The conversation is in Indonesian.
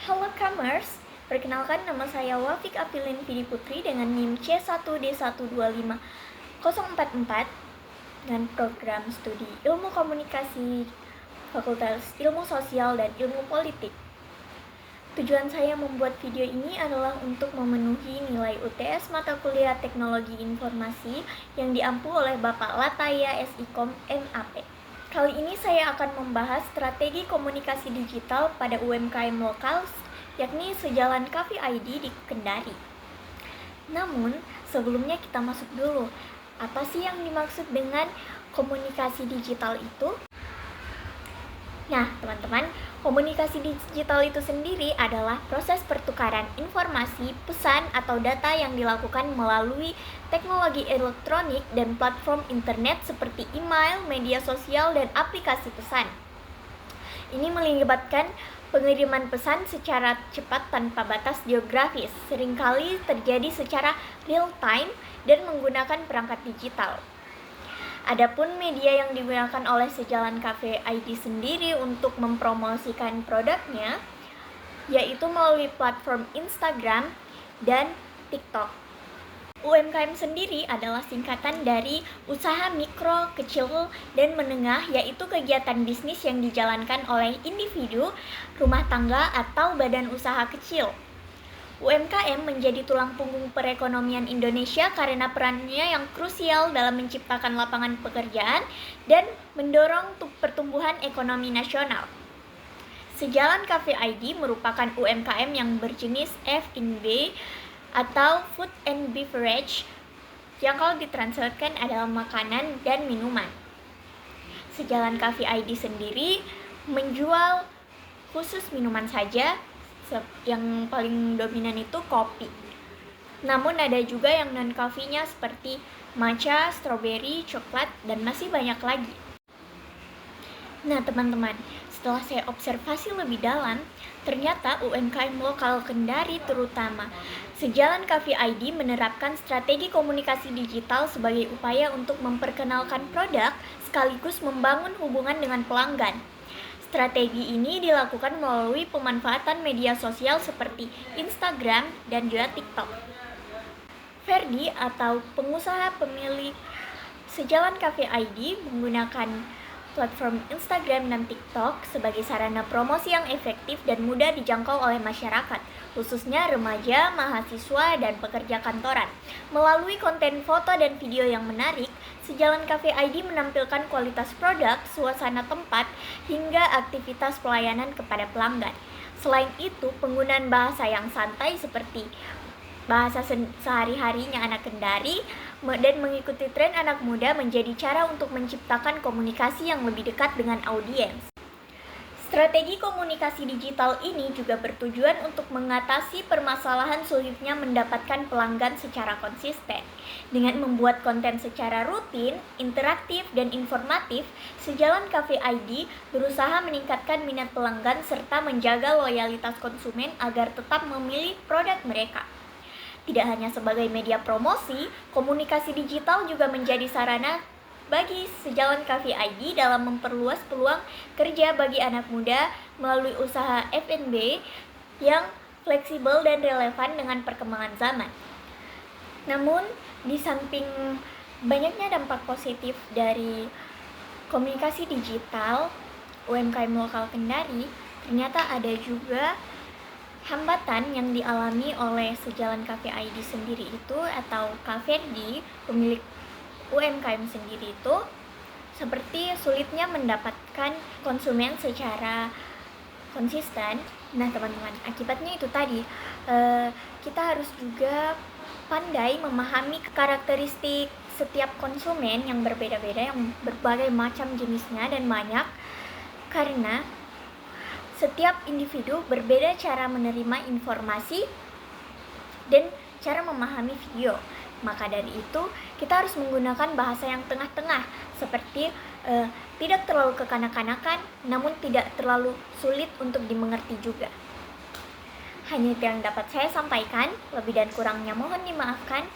Halo Kamers, perkenalkan nama saya Wafik Apilin Vidi Putri dengan NIM C1D125044 dan program studi Ilmu Komunikasi Fakultas Ilmu Sosial dan Ilmu Politik. Tujuan saya membuat video ini adalah untuk memenuhi nilai UTS mata kuliah Teknologi Informasi yang diampu oleh Bapak Lataya SIKOM MAP. Kali ini saya akan membahas strategi komunikasi digital pada UMKM lokal, yakni Sejalan Cafe ID di Kendari. Namun, sebelumnya kita masuk dulu. Apa sih yang dimaksud dengan komunikasi digital itu? Nah, teman-teman, komunikasi digital itu sendiri adalah proses pertukaran informasi, pesan, atau data yang dilakukan melalui teknologi elektronik dan platform internet seperti email, media sosial, dan aplikasi pesan. Ini melibatkan pengiriman pesan secara cepat tanpa batas geografis, seringkali terjadi secara real time dan menggunakan perangkat digital. Adapun media yang digunakan oleh Sejalan Cafe ID sendiri untuk mempromosikan produknya yaitu melalui platform Instagram dan TikTok. UMKM sendiri adalah singkatan dari usaha mikro, kecil, dan menengah, yaitu kegiatan bisnis yang dijalankan oleh individu, rumah tangga, atau badan usaha kecil. UMKM menjadi tulang punggung perekonomian Indonesia karena perannya yang krusial dalam menciptakan lapangan pekerjaan dan mendorong pertumbuhan ekonomi nasional. Sejalan Cafe ID merupakan UMKM yang berjenis F&B atau Food and Beverage yang kalau ditranslatekan adalah makanan dan minuman. Sejalan Cafe ID sendiri menjual khusus minuman saja, yang paling dominan itu kopi. Namun ada juga yang non-coffee-nya seperti matcha, strawberry, coklat, dan masih banyak lagi. Nah teman-teman, setelah saya observasi lebih dalam, ternyata UMKM lokal Kendari terutama Sejalan Cafe ID menerapkan strategi komunikasi digital sebagai upaya untuk memperkenalkan produk sekaligus membangun hubungan dengan pelanggan. Strategi ini dilakukan melalui pemanfaatan media sosial seperti Instagram dan juga TikTok. Ferdi atau pengusaha pemilik Sejalan Cafe ID menggunakan platform Instagram dan TikTok sebagai sarana promosi yang efektif dan mudah dijangkau oleh masyarakat, khususnya remaja, mahasiswa, dan pekerja kantoran. Melalui konten foto dan video yang menarik, Sejalan Cafe ID menampilkan kualitas produk, suasana tempat, hingga aktivitas pelayanan kepada pelanggan. Selain itu, penggunaan bahasa yang santai seperti bahasa sehari-harinya anak Kendari dan mengikuti tren anak muda menjadi cara untuk menciptakan komunikasi yang lebih dekat dengan audiens. Strategi komunikasi digital ini juga bertujuan untuk mengatasi permasalahan sulitnya mendapatkan pelanggan secara konsisten. Dengan membuat konten secara rutin, interaktif, dan informatif, Sejalan Cafe ID berusaha meningkatkan minat pelanggan serta menjaga loyalitas konsumen agar tetap memilih produk mereka. Tidak hanya sebagai media promosi, komunikasi digital juga menjadi sarana bagi Sejalan Cafe ID dalam memperluas peluang kerja bagi anak muda melalui usaha F&B yang fleksibel dan relevan dengan perkembangan zaman. Namun, di samping banyaknya dampak positif dari komunikasi digital UMKM lokal Kendari, ternyata ada juga hambatan yang dialami oleh Sejalan Cafe ID sendiri itu atau Kak Ferdi, pemilik UMKM sendiri itu, seperti sulitnya mendapatkan konsumen secara konsisten. Nah teman-teman, akibatnya itu tadi kita harus juga pandai memahami karakteristik setiap konsumen yang berbeda-beda, yang berbagai macam jenisnya dan banyak, karena setiap individu berbeda cara menerima informasi dan cara memahami video. Maka dari itu, kita harus menggunakan bahasa yang tengah-tengah, seperti tidak terlalu kekanak-kanakan, namun tidak terlalu sulit untuk dimengerti juga. Hanya itu yang dapat saya sampaikan, lebih dan kurangnya mohon dimaafkan.